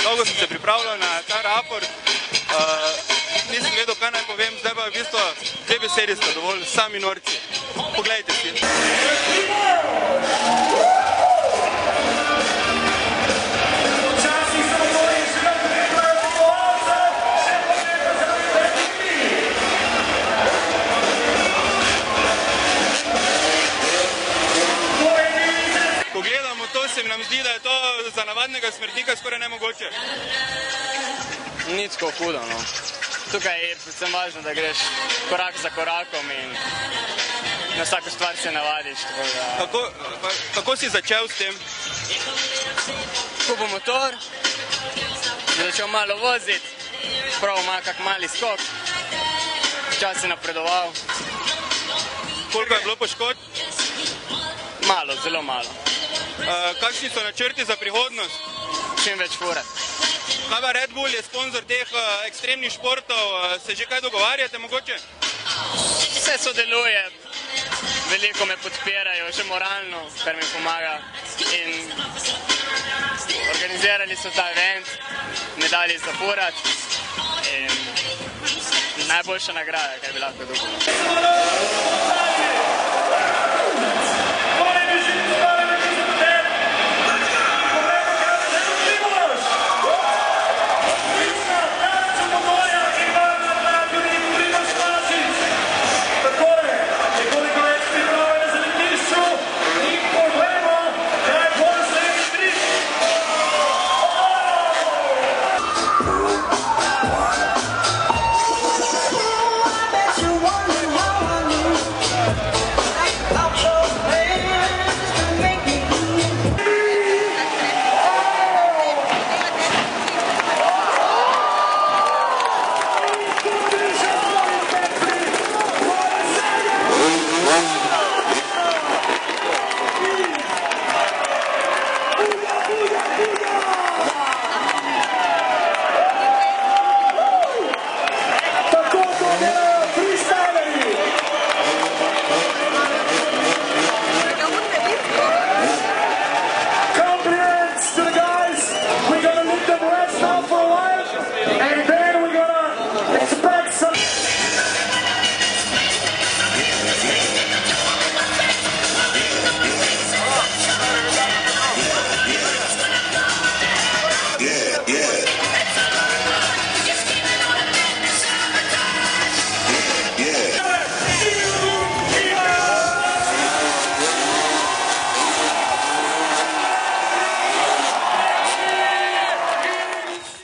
Dolgo sem se pripravljal na ta raport, nisem vedel, kaj naj povem, zdaj pa v bistvu 2 besedi sta dovolj, sami norci. Poglejte si. Ko gledamo to, se mi nam zdi, da je to za navadnega smrtnika skoraj nemogoče. Ni tako hudo, no. Tukaj je predvsem važno, da greš korak za korakom in na vsako stvar se navadiš. Kako si začel s tem? Kupil motor, začel malo voziti, pravil malo kak mali skok, včasih napredoval. Koliko je bilo poškodb? Malo, zelo malo. Kakšni so načrti za prihodnost? Čim več furat. Kaj pa Red Bull je sponzor teh ekstremnih športov, se že kaj dogovarjate mogoče? Vse sodeluje, veliko me podpirajo, že moralno, kar mi pomaga. In organizirali so ta event, me dali za furat in najboljša nagrada, kar bi lahko dobil. Yeah.